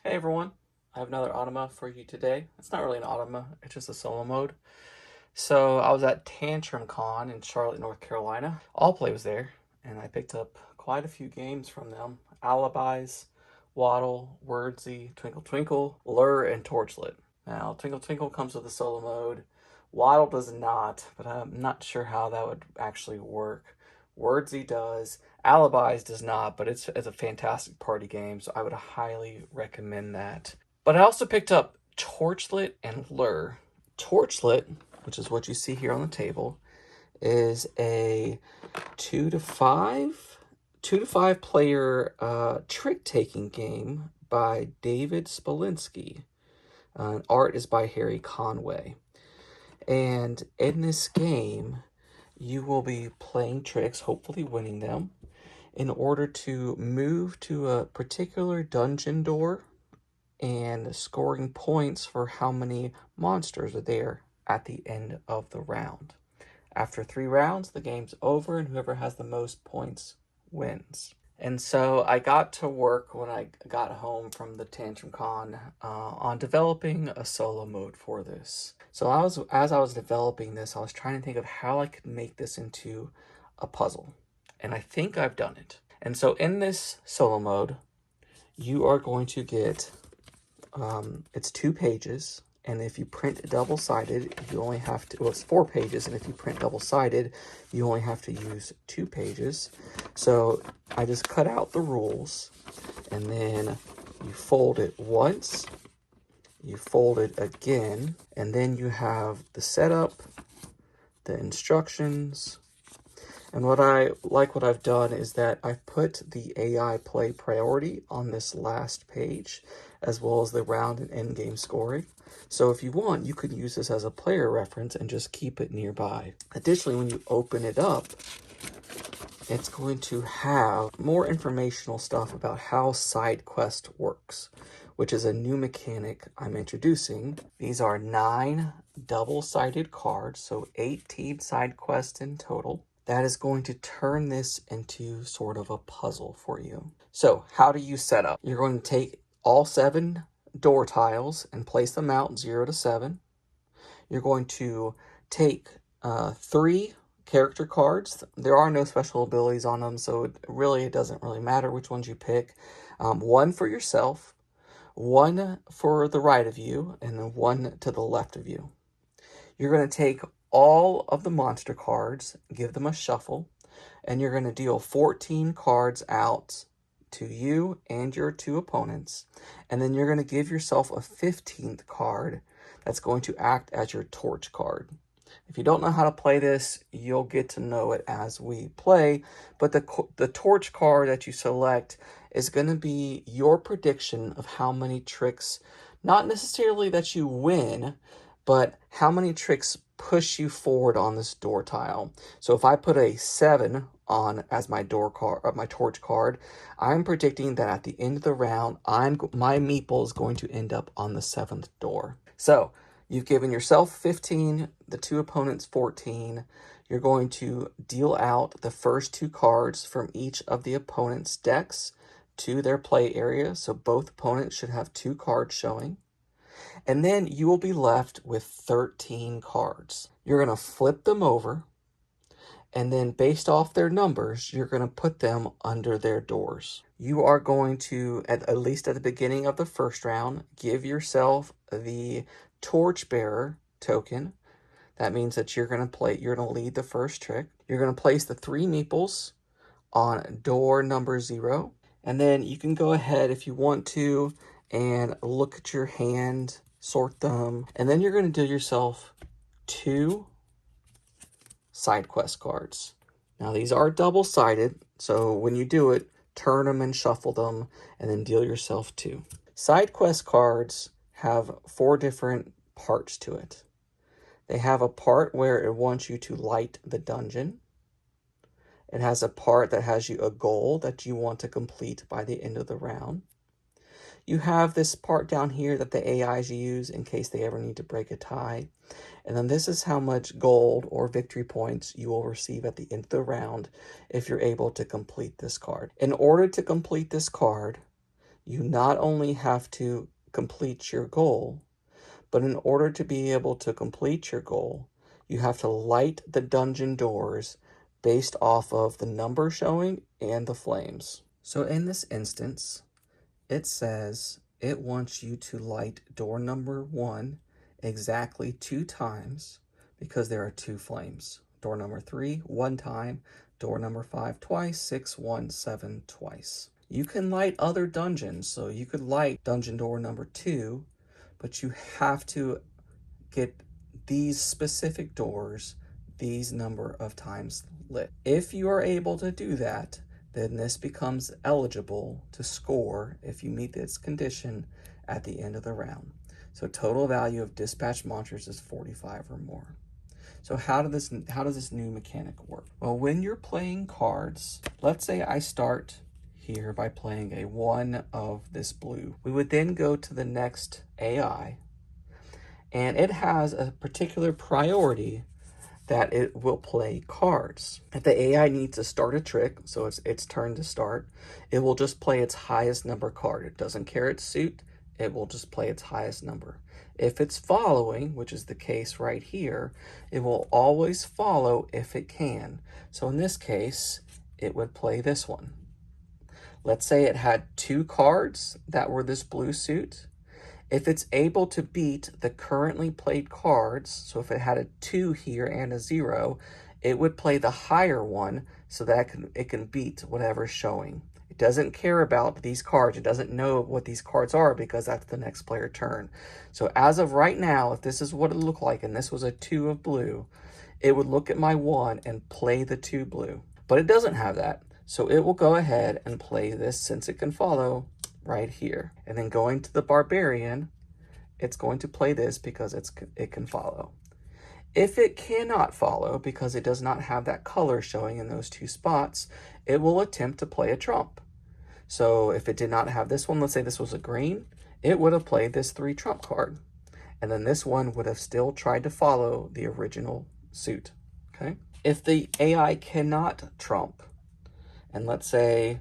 Hey everyone, I have another Automa for you today. It's not really an Automa, it's just a solo mode. So I was at Tantrum Con in Charlotte, North Carolina. All Play was there, and I picked up quite a few games from them. Alibis, Waddle, Wordsy, Twinkle Twinkle, Lure, and Torchlit. Now, Twinkle Twinkle comes with a solo mode. Waddle does not, but I'm not sure how that would actually work. Wordsy does. Alibis does not, but it's a fantastic party game, so I would highly recommend that. But I also picked up Torchlit and Lure. Torchlit, which is what you see here on the table, is a two to five player trick taking game by David Spalinsky. Art is by Harry Conway. And in this game, you will be playing tricks, hopefully winning them, in order to move to a particular dungeon door and scoring points for how many monsters are there at the end of the round. After 3 rounds, the game's over, and whoever has the most points wins. And so I got to work when I got home from the Tantrum Con on developing a solo mode for this. So as I was developing this, I was trying to think of how I could make this into a puzzle. And I think I've done it. And so in this solo mode, you are going to get, it's 2 pages. And if you print double-sided, you only have to, well, it's 4 pages, and if you print double-sided, you only have to use 2 pages. So I just cut out the rules, and then you fold it once, you fold it again, and then you have the setup, the instructions. And what I've done is that I've put the AI play priority on this last page, as well as the round and end game scoring. So if you want, you could use this as a player reference and just keep it nearby. Additionally, when you open it up, it's going to have more informational stuff about how side quest works, which is a new mechanic I'm introducing. These are 9 double-sided cards, so 18 side quests in total. That is going to turn this into sort of a puzzle for you. So how do you set up? You're going to take all 7 door tiles and place them out 0 to 7. You're going to take 3 character cards. There are no special abilities on them, so it doesn't really matter which ones you pick. 1 for yourself, 1 for the right of you, and then 1 to the left of you. You're going to take all of the monster cards, give them a shuffle, and you're going to deal 14 cards out to you and your 2 opponents, and then you're going to give yourself a 15th card that's going to act as your torch card. If you don't know how to play this, you'll get to know it as we play, but the torch card that you select is going to be your prediction of how many tricks, not necessarily that you win, but how many tricks push you forward on this door tile. So if I put a 7 on as my door card, my torch card, I'm predicting that at the end of the round, my meeple is going to end up on the 7th door. So you've given yourself 15, the 2 opponents 14. You're going to deal out the first 2 cards from each of the opponent's decks to their play area. So both opponents should have 2 cards showing. And then you will be left with 13 cards. You're going to flip them over, and then based off their numbers, you're going to put them under their doors. You are going to, at least at the beginning of the first round, give yourself the torchbearer token. That means that you're going to lead the first trick. You're going to place the 3 meeples on door number 0. And then you can go ahead if you want to and look at your hand, sort them, and then you're going to deal yourself 2 side quest cards. Now these are double-sided, so when you do it, turn them and shuffle them, and then deal yourself 2. Side quest cards have 4 different parts to it. They have a part where it wants you to light the dungeon. It has a part that has you a goal that you want to complete by the end of the round. You have this part down here that the AIs use in case they ever need to break a tie. And then this is how much gold or victory points you will receive at the end of the round if you're able to complete this card. In order to complete this card, you not only have to complete your goal, but in order to be able to complete your goal, you have to light the dungeon doors based off of the number showing and the flames. So in this instance, it says it wants you to light door number 1 exactly 2 times because there are 2 flames. Door number 3, 1 time. Door number 5, twice. 6, 1, 7, twice. You can light other dungeons, so you could light dungeon door number 2, but you have to get these specific doors these number of times lit. If you are able to do that, then this becomes eligible to score if you meet this condition at the end of the round. So total value of dispatch monsters is 45 or more. So how does this new mechanic work? Well, when you're playing cards, let's say I start here by playing a 1 of this blue. We would then go to the next AI, and it has a particular priority that it will play cards. If the AI needs to start a trick, so it's its turn to start, it will just play its highest number card. It doesn't care its suit, it will just play its highest number. If it's following, which is the case right here, it will always follow if it can. So in this case, it would play this one. Let's say it had 2 cards that were this blue suit. If it's able to beat the currently played cards, so if it had a 2 here and a 0, it would play the higher one so that it can beat whatever's showing. It doesn't care about these cards. It doesn't know what these cards are because that's the next player turn. So as of right now, if this is what it looked like and this was a 2 of blue, it would look at my 1 and play the 2 blue. But it doesn't have that. So it will go ahead and play this, since it can follow, right here. And then going to the barbarian, it's going to play this because it can follow. If it cannot follow because it does not have that color showing in those 2 spots, it will attempt to play a trump. So if it did not have this one, let's say this was a green, it would have played this 3 trump card. And then this one would have still tried to follow the original suit, okay? If the AI cannot trump, and let's say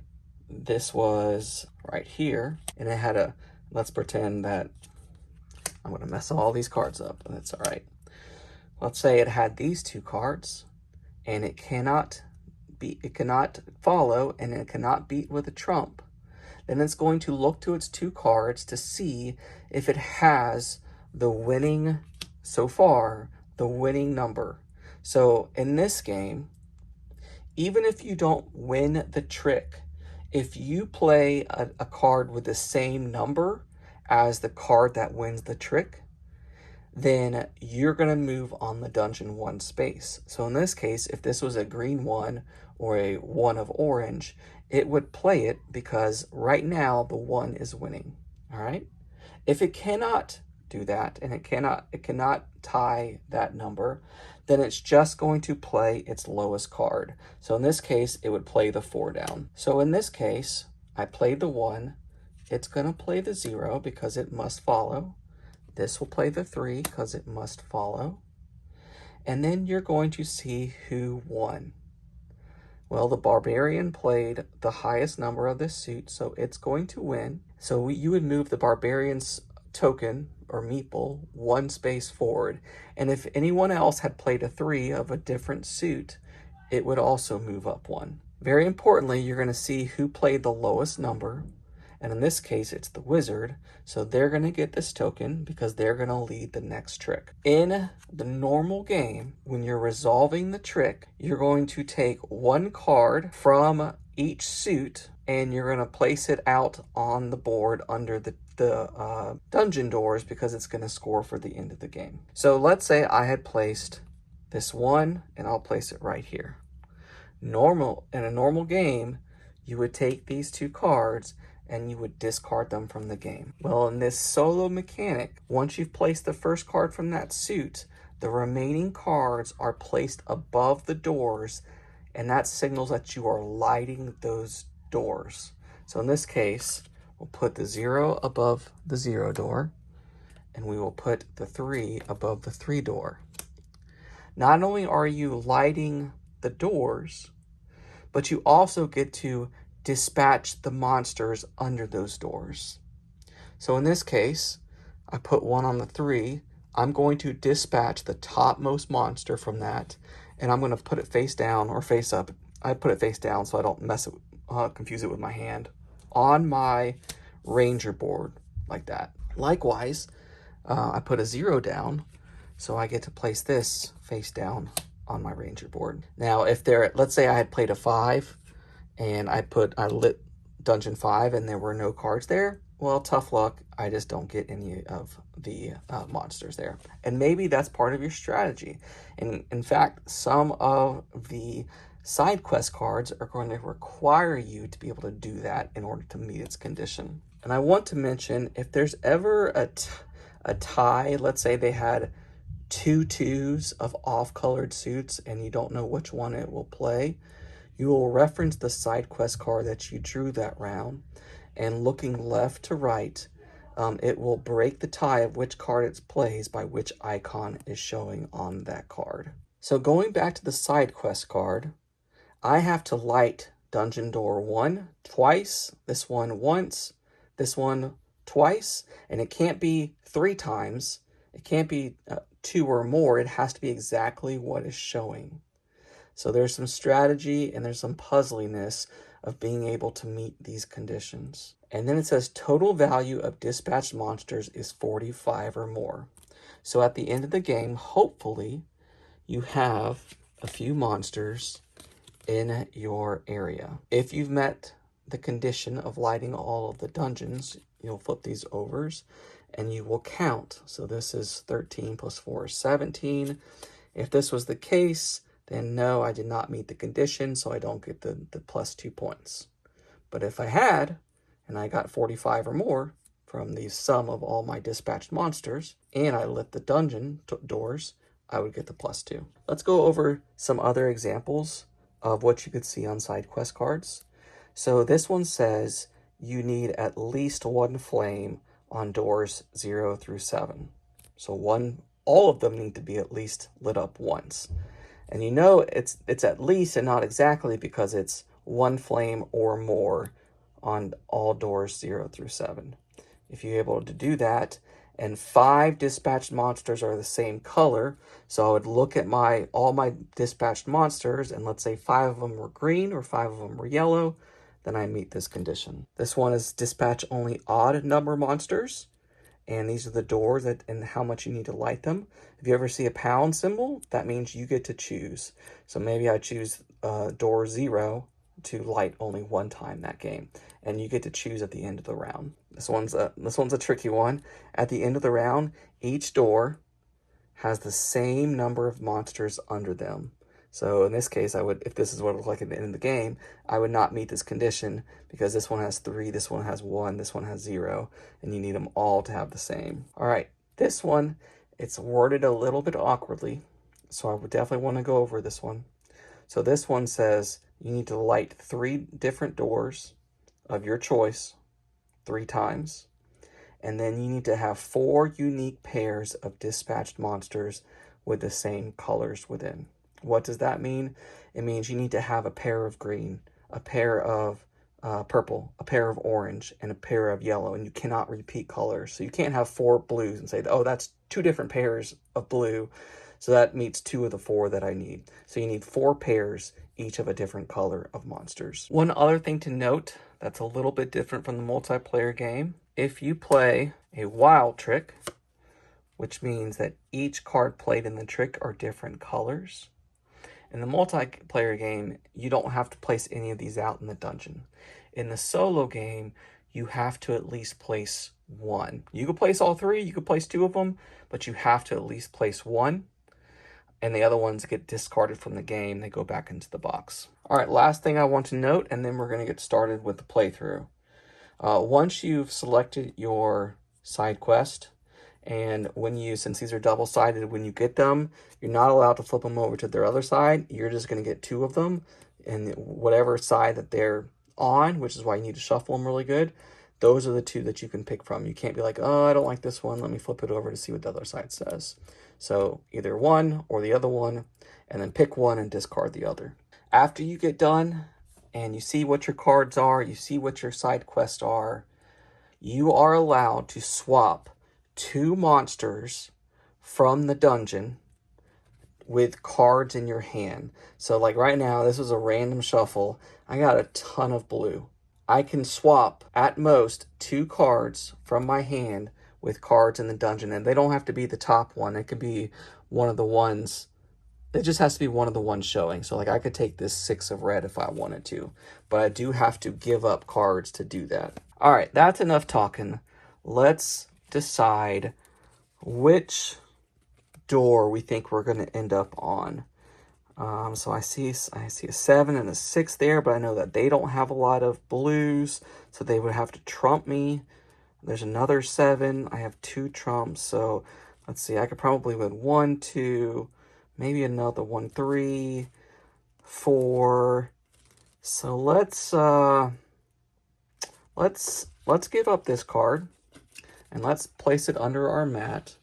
this was right here, and it had a, let's pretend that I'm going to mess all these cards up, and that's all right. Let's say it had these 2 cards, and it cannot follow, and it cannot beat with a trump. Then it's going to look to its 2 cards to see if it has the winning, so far, the winning number. So in this game, even if you don't win the trick, if you play a card with the same number as the card that wins the trick, then you're going to move on the dungeon 1 space. So in this case, if this was a green 1 or a 1 of orange, it would play it because right now the 1 is winning. All right. If it cannot do that, and it cannot tie that number, then it's just going to play its lowest card. So in this case, it would play the 4 down. So in this case, I played the 1. It's going to play the 0 because it must follow. This will play the 3 because it must follow. And then you're going to see who won. Well, the barbarian played the highest number of this suit, so it's going to win. So you would move the barbarian's token or meeple 1 space forward. And if anyone else had played a 3 of a different suit, it would also move up 1. Very importantly, you're going to see who played the lowest number. And in this case, it's the wizard. So they're going to get this token because they're going to lead the next trick. In the normal game, when you're resolving the trick, you're going to take 1 card from each suit and you're going to place it out on the board under the dungeon doors because it's going to score for the end of the game. So let's say I had placed this 1 and I'll place it right here. In a normal game, you would take these 2 cards and you would discard them from the game. Well, in this solo mechanic, once you've placed the first card from that suit, the remaining cards are placed above the doors, and that signals that you are lighting those doors. So in this case, we'll put the 0 above the 0 door, and we will put the 3 above the 3 door. Not only are you lighting the doors, but you also get to dispatch the monsters under those doors. So in this case, I put 1 on the 3. I'm going to dispatch the topmost monster from that, and I'm going to put it face down or face up. I put it face down so I don't confuse it with my hand on my ranger board like that. Likewise, I put a 0 down, so I get to place this face down on my ranger board. Now, if let's say I had played a 5 and I lit dungeon 5 and there were no cards there, well, tough luck. I just don't get any of the monsters there. And maybe that's part of your strategy. And in fact, some of the side quest cards are going to require you to be able to do that in order to meet its condition. And I want to mention, if there's ever a tie, let's say they had 2 2s of off-colored suits and you don't know which one it will play, you will reference the side quest card that you drew that round, and looking left to right, it will break the tie of which card it plays by which icon is showing on that card. So going back to the side quest card, I have to light dungeon door 1 twice, this one once, this one twice, and it can't be 3 times. It can't be 2 or more. It has to be exactly what is showing. So there's some strategy and there's some puzzliness of being able to meet these conditions. And then it says total value of dispatched monsters is 45 or more. So at the end of the game, hopefully you have a few monsters in your area. If you've met the condition of lighting all of the dungeons, you'll flip these overs and you will count. So this is 13 plus 4 is 17. If this was the case, then no, I did not meet the condition, so I don't get the plus 2 points. But if I had, and I got 45 or more from the sum of all my dispatched monsters, and I lit the dungeon doors, I would get the plus 2. Let's go over some other examples of what you could see on side quest cards. So this one says you need at least 1 flame on doors 0 through 7. So all of them need to be at least lit up once. And you know it's at least and not exactly because it's 1 flame or more on all doors 0 through 7. If you're able to do that, and 5 dispatched monsters are the same color, so I would look at all my dispatched monsters, and let's say 5 of them were green or 5 of them were yellow, then I meet this condition. This one is dispatch only odd number monsters, and these are the doors and how much you need to light them. If you ever see a pound symbol, that means you get to choose. So maybe I choose door 0 to light only 1 time that game, and you get to choose at the end of the round. This one's a tricky one. At the end of the round, each door has the same number of monsters under them. So in this case, if this is what it looked like at the end of the game, I would not meet this condition because this one has 3, this one has 1, this one has 0, and you need them all to have the same. All right, this one, it's worded a little bit awkwardly, so I would definitely want to go over this one. So this one says you need to light 3 different doors of your choice 3 times, and then you need to have 4 unique pairs of dispatched monsters with the same colors within. What does that mean? It means you need to have a pair of green, a pair of purple, a pair of orange, and a pair of yellow, and you cannot repeat colors. So you can't have 4 blues and say, oh, that's 2 different pairs of blue, so that meets 2 of the 4 that I need. So you need 4 pairs, each of a different color of monsters. One other thing to note that's a little bit different from the multiplayer game, if you play a wild trick, which means that each card played in the trick are different colors, in the multiplayer game, you don't have to place any of these out in the dungeon. In the solo game, you have to at least place 1. You could place all 3, you could place 2 of them, but you have to at least place 1, and the other ones get discarded from the game. They go back into the box. All right, last thing I want to note, and then we're going to get started with the playthrough. Once you've selected your side quest, and since these are double-sided, when you get them, you're not allowed to flip them over to their other side. You're just going to get 2 of them, and whatever side that they're on, which is why you need to shuffle them really good, those are the 2 that you can pick from. You can't be like, oh, I don't like this one, let me flip it over to see what the other side says. So either one or the other one, and then pick one and discard the other. After you get done and you see what your cards are, you see what your side quests are, you are allowed to swap 2 monsters from the dungeon with cards in your hand. So like right now, this was a random shuffle. I got a ton of blue. I can swap at most 2 cards from my hand with cards in the dungeon, and they don't have to be the top one. It could be one of the ones. It just has to be one of the ones showing. So like I could take this 6 of red if I wanted to, but I do have to give up cards to do that. All right, that's enough talking. Let's decide which door we think we're going to end up on. So I see a 7 and a 6 there, but I know that they don't have a lot of blues, so they would have to trump me. There's another 7. I have 2 trumps, so let's see. I could probably win 1, 2, maybe another 1, 3, 4. So let's give up this card and let's place it under our mat.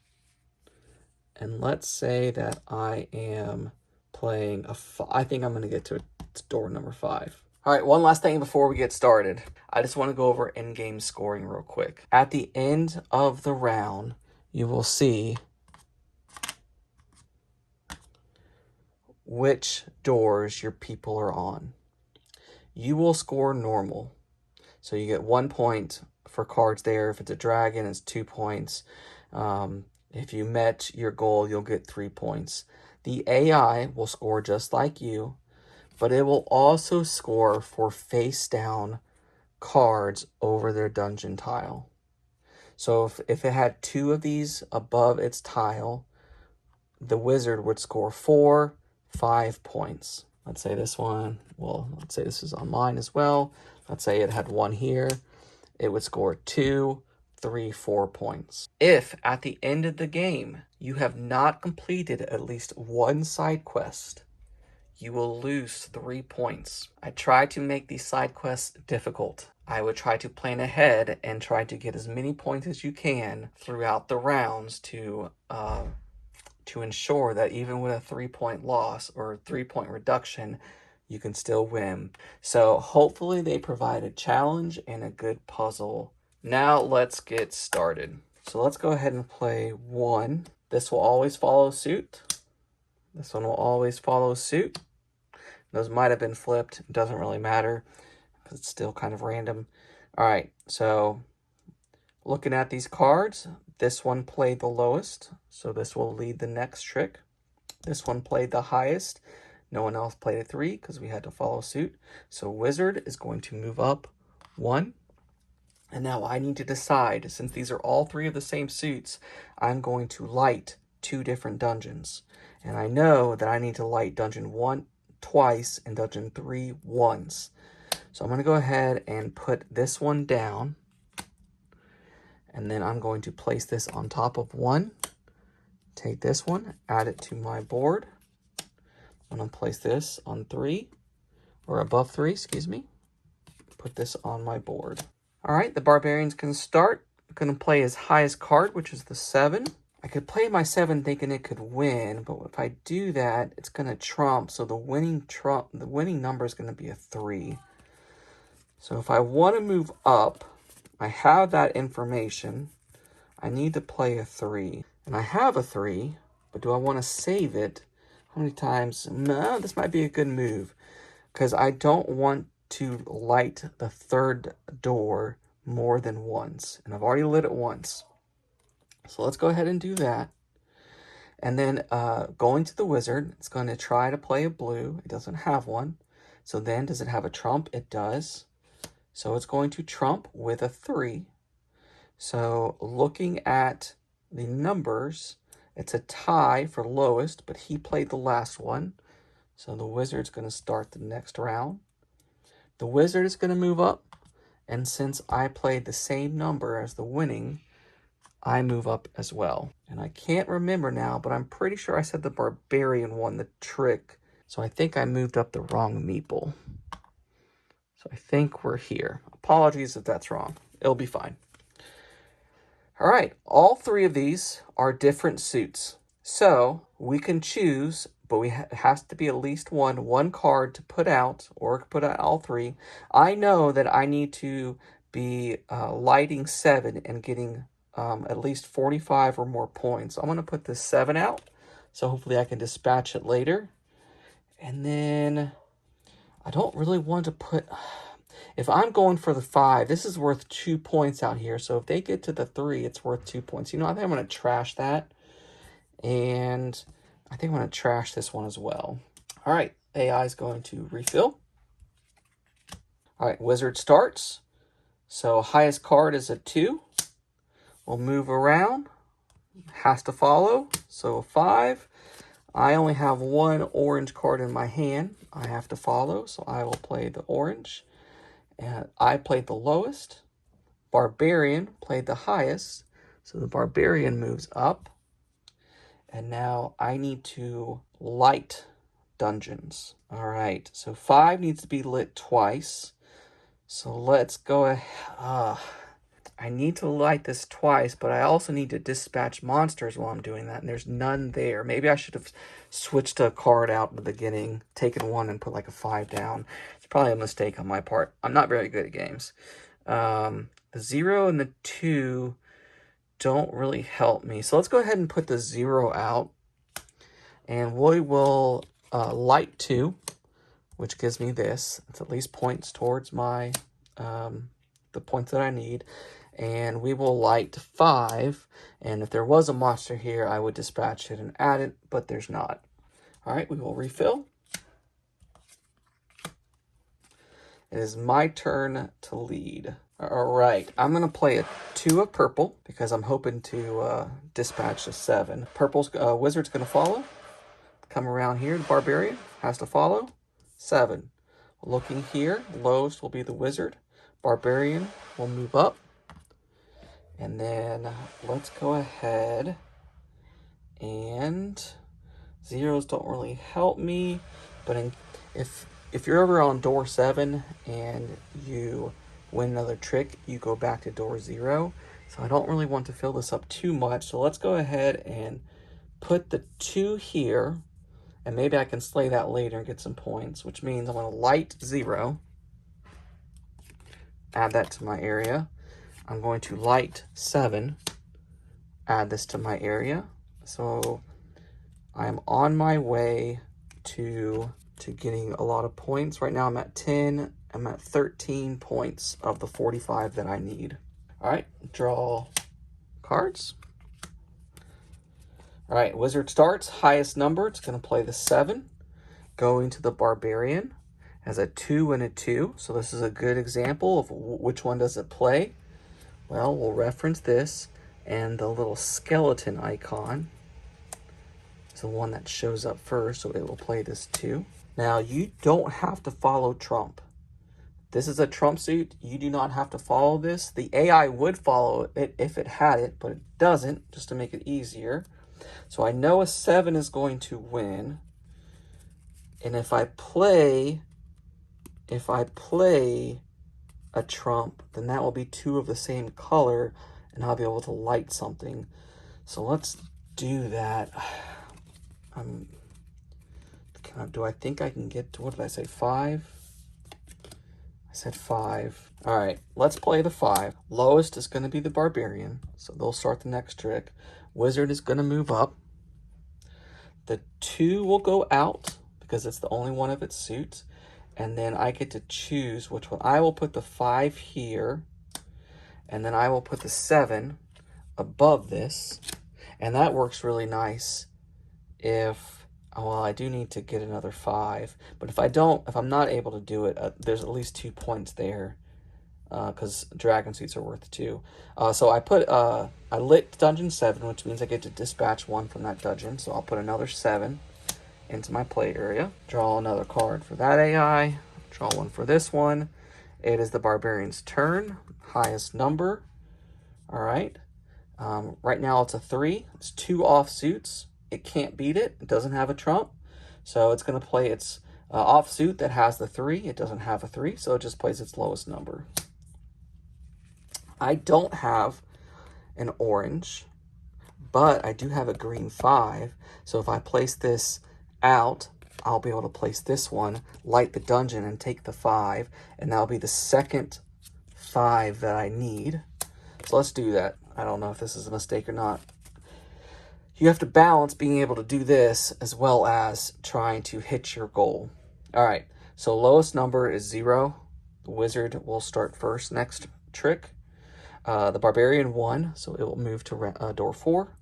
And let's say that I am playing I think I'm going to get to door number 5. All right, one last thing before we get started. I just want to go over in-game scoring real quick. At the end of the round, you will see which doors your people are on. You will score normal. So you get 1 point for cards there. If it's a dragon, it's 2 points. If you met your goal, you'll get 3 points. The AI will score just like you, but it will also score for face down cards over their dungeon tile. So if it had 2 of these above its tile, the wizard would score 4, 5 points. Let's say this one, well, let's say this is on mine as well. Let's say it had 1 here. It would score 2, 3, 4 points. If at the end of the game, you have not completed at least 1 side quest, you will lose 3 points. I try to make these side quests difficult. I would try to plan ahead and try to get as many points as you can throughout the rounds to ensure that even with a 3-point loss or 3-point reduction, you can still win. So hopefully they provide a challenge and a good puzzle. Now let's get started. So let's go ahead and play 1. This will always follow suit. This one will always follow suit. Those might have been flipped. It doesn't really matter because it's still kind of random. All right, so looking at these cards, this one played the lowest, so this will lead the next trick. This one played the highest. No one else played a 3 because we had to follow suit. So wizard is going to move up 1. And now I need to decide, since these are all 3 of the same suits, I'm going to light 2 different dungeons. And I know that I need to light dungeon 1 twice and dungeon 3 once. So I'm going to go ahead and put this one down. And then I'm going to place this on top of 1. Take this one, add it to my board. I'm going to place this on 3, or above 3, excuse me. Put this on my board. All right, the barbarians can start. I'm going to play his highest card, which is the 7. I could play my 7 thinking it could win, but if I do that, it's going to trump. So the winning number is going to be a 3. So if I want to move up, I have that information. I need to play a 3. And I have a 3, but do I want to save it? How many times? No, this might be a good move because I don't want to light the 3rd door more than once. And I've already lit it once. So let's go ahead and do that. And then going to the wizard, it's going to try to play a blue. It doesn't have one. So then does it have a trump? It does. So it's going to trump with a 3. So looking at the numbers, it's a tie for lowest, but he played the last one. So the wizard's going to start the next round. The wizard is going to move up. And since I played the same number as the winning, I move up as well. And I can't remember now, but I'm pretty sure I said the barbarian won the trick. So I think I moved up the wrong meeple. So I think we're here. Apologies if that's wrong. It'll be fine. All right, all 3 of these are different suits. So we can choose but it has to be at least one card to put out, or put out all three. I know that I need to be lighting 7 and getting at least 45 or more points. So I'm going to put this 7 out, so hopefully I can dispatch it later. And then I don't really want to put... If I'm going for the 5, this is worth 2 points out here. So if they get to the 3, it's worth 2 points. You know, I think I'm going to trash that. And I think I'm going to trash this one as well. All right, AI is going to refill. All right, Wizard starts. So highest card is a 2. We'll move around. Has to follow. So 5. I only have 1 orange card in my hand. I have to follow, so I will play the orange. And I played the lowest. Barbarian played the highest. So the Barbarian moves up. And now I need to light dungeons. All right, so 5 needs to be lit twice. So let's go ahead. I need to light this twice, but I also need to dispatch monsters while I'm doing that, and there's none there. Maybe I should have switched a card out in the beginning, taken 1 and put like a 5 down. It's probably a mistake on my part. I'm not very good at games. The 0 and the 2 don't really help me. So let's go ahead and put the 0 out, and we will light 2, which gives me this. It's at least points towards my the points that I need. And we will light 5, and if there was a monster here, I would dispatch it and add it, but there's not. All right, we will refill. It is my turn to lead. All right, I'm going to play a 2 of purple because I'm hoping to dispatch a 7. Purple's Wizard's going to follow. Come around here, the Barbarian has to follow. 7. Looking here, lowest will be the Wizard. Barbarian will move up. And then let's go ahead, and 0s don't really help me, but if you're ever on door 7 and you win another trick, you go back to door 0. So I don't really want to fill this up too much. So let's go ahead and put the 2 here, and maybe I can slay that later and get some points, which means I'm going to light 0, add that to my area. I'm going to light 7, add this to my area. So I'm on my way to getting a lot of points. Right now I'm at 10. I'm at 13 points of the 45 that I need. All right, draw cards. All right, Wizard starts, highest number. It's going to play the 7. Going to the Barbarian. Has a 2 and a 2. So this is a good example of which one does it play. Well, we'll reference this, and the little skeleton icon is the one that shows up first, so it will play this 2. Now, you don't have to follow Trump. This is a Trump suit. You do not have to follow this. The AI would follow it if it had it, but it doesn't, just to make it easier. So I know a 7 is going to win, and if I play a Trump, then that will be 2 of the same color, and I'll be able to light something. So let's do that. Do I think I can get to, what did I say, 5? I said 5. All right, let's play the 5. Lowest is going to be the Barbarian, so they'll start the next trick. Wizard is going to move up. The 2 will go out because it's the only one of its suits. And then I get to choose which one. I will put the 5 here, and then I will put the 7 above this. And that works really nice if, well, I do need to get another 5. But if I'm not able to do it, there's at least 2 points there because dragon suits are worth 2. So I lit dungeon 7, which means I get to dispatch 1 from that dungeon. So I'll put another 7 into my play area. Draw another card for that AI. Draw 1 for this one. It is the Barbarian's turn. Highest number. All right. Right now it's a 3. It's 2 offsuits. It can't beat it. It doesn't have a trump. So it's going to play its offsuit that has the 3. It doesn't have a 3, so it just plays its lowest number. I don't have an orange, but I do have a green 5. So if I place this out, I'll be able to place this one, light the dungeon, and take the 5. And that'll be the second 5 that I need. So let's do that. I don't know if this is a mistake or not. You have to balance being able to do this as well as trying to hit your goal. All right, so lowest number is 0. The wizard will start first next trick. The barbarian 1, so it will move to door 4.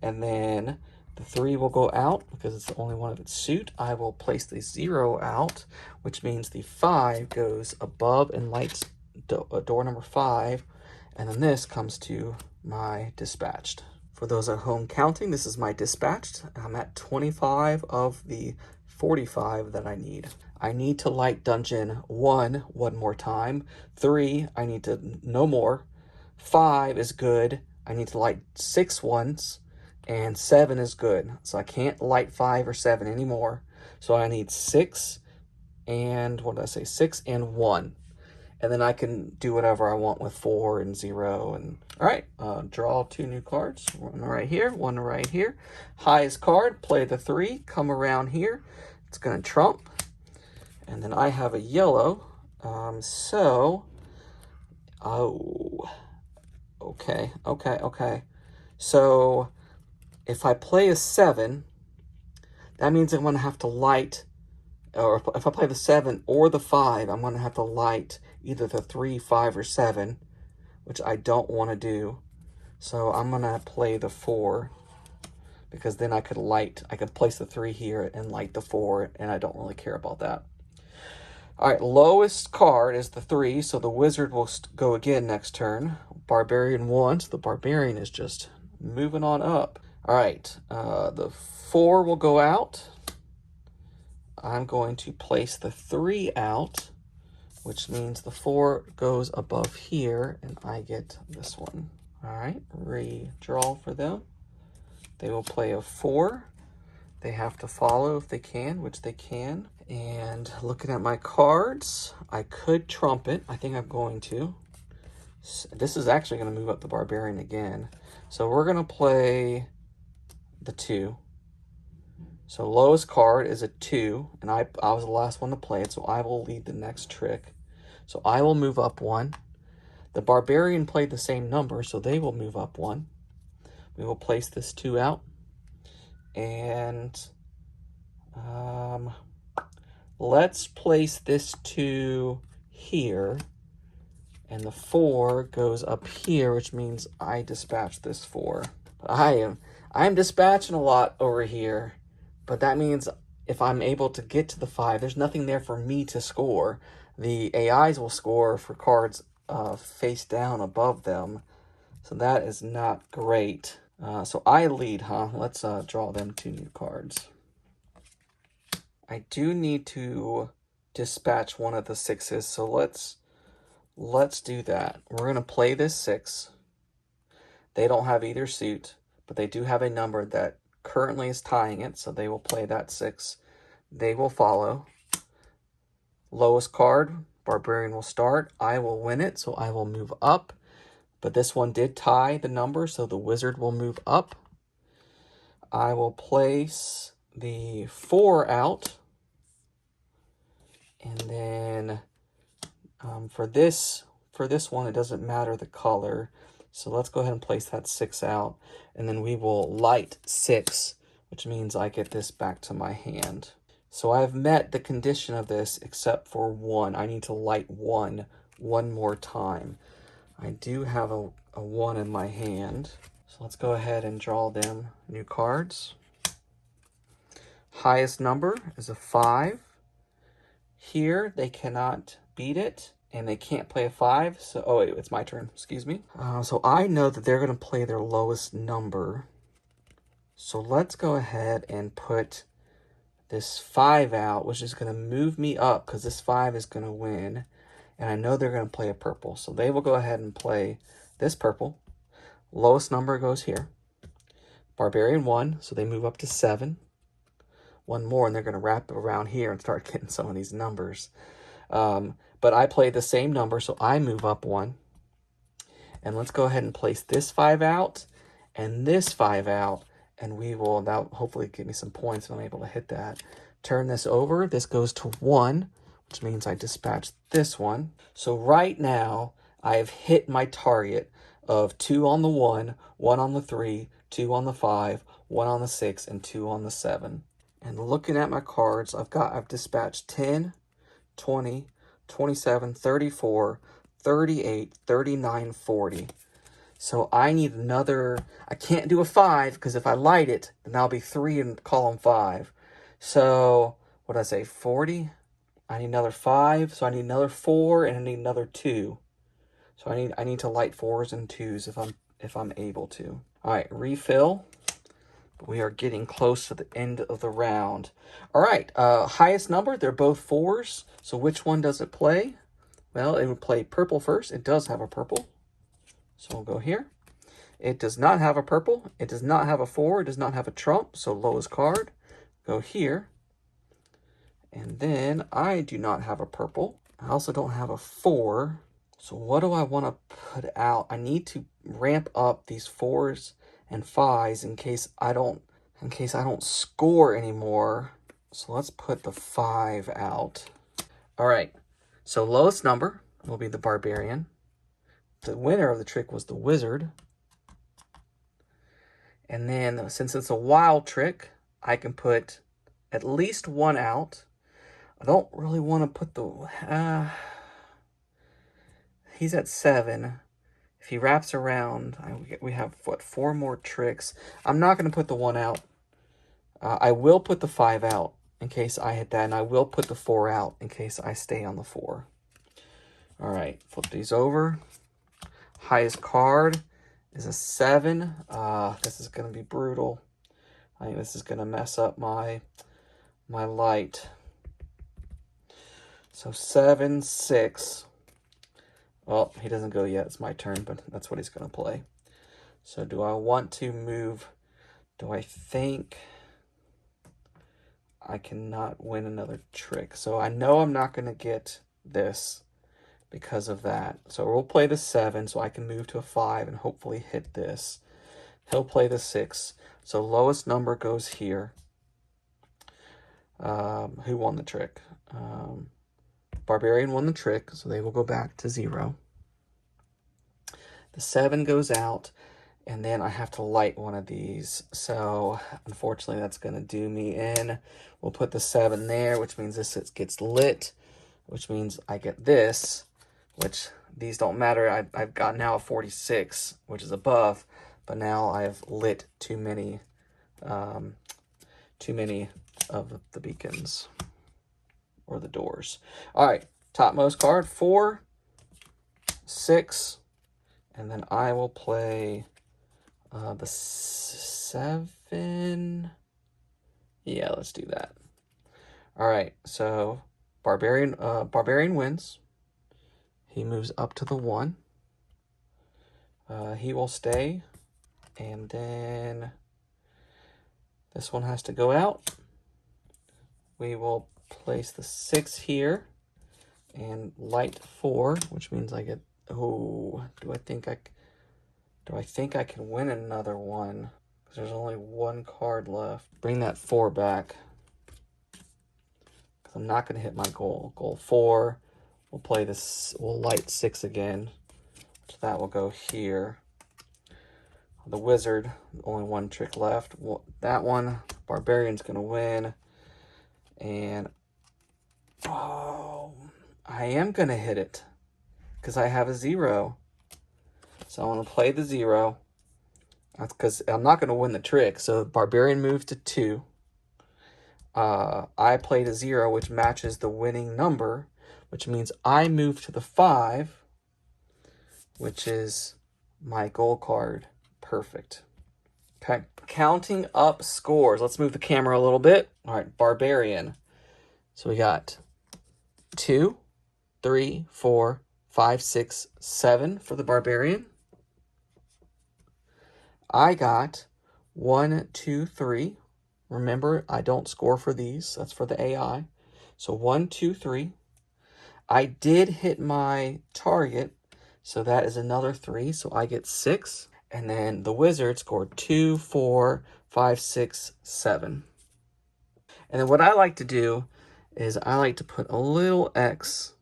And then the 3 will go out because it's the only one of its suit. I will place the 0 out, which means the 5 goes above and lights door number 5. And then this comes to my dispatched. For those at home counting, this is my dispatched. I'm at 25 of the 45 that I need. I need to light dungeon 1 one more time. 3, I need to no more. 5 is good. I need to light 6 once. And 7 is good. So I can't light 5 or 7 anymore. So I need 6 and, what did I say? 6 and 1. And then I can do whatever I want with 4 and 0. And all right, draw 2 new cards. One right here, one right here. Highest card, play the 3, come around here. It's going to trump. And then I have a yellow. Okay. So if I play a 7, that means I'm going to have to light, or if I play the 7 or the 5, I'm going to have to light either the 3, 5, or 7, which I don't want to do. So I'm going to play the 4, because then I could place the 3 here and light the 4, and I don't really care about that. All right, lowest card is the 3, so the wizard will go again next turn. Barbarian 1, so the barbarian is just moving on up. All right, the 4 will go out. I'm going to place the 3 out, which means the 4 goes above here, and I get this one. All right, redraw for them. They will play a 4. They have to follow if they can, which they can. And looking at my cards, I could trump it. I think I'm going to. This is actually going to move up the barbarian again. So we're going to play the 2. So lowest card is a 2, and I was the last one to play it, so I will lead the next trick. So I will move up 1. The barbarian played the same number, so they will move up 1. We will place this 2 out. And let's place this 2 here. And the 4 goes up here, which means I dispatch this 4. But I'm dispatching a lot over here. But that means if I'm able to get to the 5, there's nothing there for me to score. The AIs will score for cards face down above them. So that is not great. So I lead, huh? Let's draw them 2 new cards. I do need to dispatch one of the 6s, so let's do that. We're going to play this 6. They don't have either suit, but they do have a number that currently is tying it, so they will play that 6. They will follow. Lowest card, barbarian will start. I will win it, so I will move up. But this one did tie the number, so the wizard will move up. I will place the 4 out. And then for this one, it doesn't matter the color. So let's go ahead and place that 6 out. And then we will light 6, which means I get this back to my hand. So I've met the condition of this except for 1. I need to light 1 more time. I do have a 1 in my hand. So let's go ahead and draw them new cards. Highest number is a 5. Here, they cannot beat it, and they can't play a 5. So, oh wait, it's my turn, excuse me. So I know that they're gonna play their lowest number. So let's go ahead and put this 5 out, which is gonna move me up because this 5 is gonna win. And I know they're gonna play a purple. So they will go ahead and play this purple. Lowest number goes here. Barbarian 1, so they move up to 7. 1 more, and they're going to wrap around here and start getting some of these numbers. But I play the same number, so I move up 1. And let's go ahead and place this 5 out and this 5 out, And we will, that hopefully give me some points if I'm able to hit that. Turn this over. This goes to 1, which means I dispatch this one. So right now, I have hit my target of 2 on the 1, 1 on the 3, 2 on the 5, 1 on the 6, and 2 on the 7. And looking at my cards, I've dispatched 10, 20, 27, 34, 38, 39, 40. So I need another, I can't do a 5 because if I light it, then that'll be 3 in column 5. So what did I say, 40? I need another 5, so I need another 4, and I need another 2. So I need to light 4s and 2s if I'm able to. All right, refill. We are getting close to the end of the round. All right, highest number, they're both 4s. So which one does it play? Well, it would play purple first. It does have a purple. So we'll go here. It does not have a purple. It does not have a 4. It does not have a trump. So lowest card. Go here. And then I do not have a purple. I also don't have a 4. So what do I want to put out? I need to ramp up these 4s and 5s in case I don't score anymore. So let's put the 5 out. All right. So lowest number will be the barbarian. The winner of the trick was the wizard. And then since it's a wild trick, I can put at least 1 out. I don't really want to put the... he's at 7. If he wraps around, we have, what, 4 more tricks. I'm not going to put the 1 out. I will put the 5 out in case I hit that, and I will put the 4 out in case I stay on the 4. All right, flip these over. Highest card is a 7. This is going to be brutal. I think this is going to mess up my light. So 7, 6. Well, he doesn't go yet. It's my turn, but that's what he's going to play. So do I want to move? Do I think I cannot win another trick? So I know I'm not going to get this because of that. So we'll play the 7 so I can move to a 5 and hopefully hit this. He'll play the 6. So lowest number goes here. Who won the trick? Barbarian won the trick, so they will go back to 0. The 7 goes out, and then I have to light one of these. So unfortunately, that's going to do me in. We'll put the 7 there, which means this gets lit, which means I get this, which these don't matter. I've got now a 46, which is above, but now I have lit too many of the beacons or the doors. All right, topmost card, 4, 6, and then I will play the 7. Yeah, let's do that. All right, so Barbarian wins. He moves up to the 1. He will stay, and then this one has to go out. We will place the 6 here and light 4, which means I get, oh, do I think I can win another one? Because there's only 1 card left. Bring that 4 back. Because I'm not going to hit my goal. Goal 4. We'll play this, we'll light 6 again. So that will go here. The wizard, only 1 trick left. That one, Barbarian's going to win. And, oh, I am going to hit it because I have a 0. So I'm going to play the 0. That's because I'm not going to win the trick. So Barbarian moves to 2. I played a 0, which matches the winning number, which means I move to the 5, which is my goal card. Perfect. Okay, counting up scores. Let's move the camera a little bit. All right, Barbarian. So we got 2, 3, 4, 5, 6, 7 for the Barbarian. I got 1, 2, 3. Remember, I don't score for these. That's for the AI. So 1, 2, 3. I did hit my target, so that is another 3. So I get 6. And then the wizard scored 2, 4, 5, 6, 7. And then what I like to do is I like to put a little X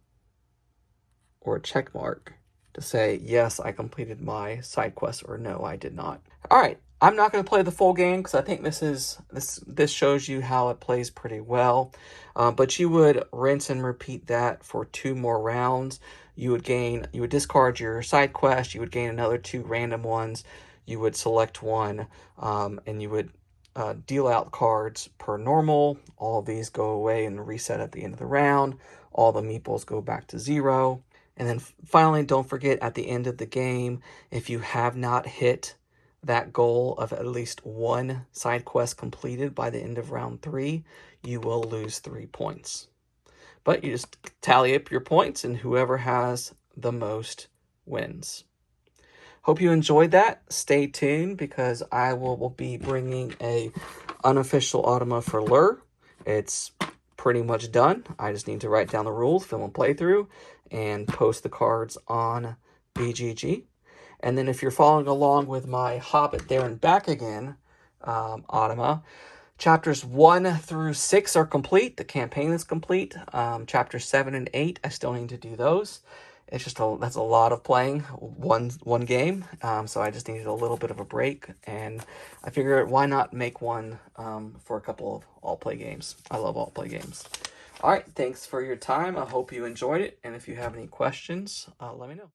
or a check mark to say, yes, I completed my side quest, or no, I did not. All right, I'm not going to play the full game because I think this shows you how it plays pretty well. But you would rinse and repeat that for 2 more rounds. You would discard your side quest. You would gain another 2 random ones. You would select one, and you would deal out cards per normal. All of these go away and reset at the end of the round. All the meeples go back to 0. And then finally, don't forget at the end of the game, if you have not hit that goal of at least 1 side quest completed by the end of round 3, you will lose 3 points. But you just tally up your points, and whoever has the most wins. Hope you enjoyed that. Stay tuned because I will be bringing a unofficial Automa for Lure. It's pretty much done. I just need to write down the rules, film a playthrough, and post the cards on BGG. And then if you're following along with my Hobbit There and Back Again Automa, chapters 1 through 6 are complete. The campaign is complete. Chapters 7 and 8, I still need to do those. It's just that's a lot of playing one game, so I just needed a little bit of a break, and I figured why not make one for a couple of all-play games. I love all-play games. All right, thanks for your time. I hope you enjoyed it, and if you have any questions, let me know.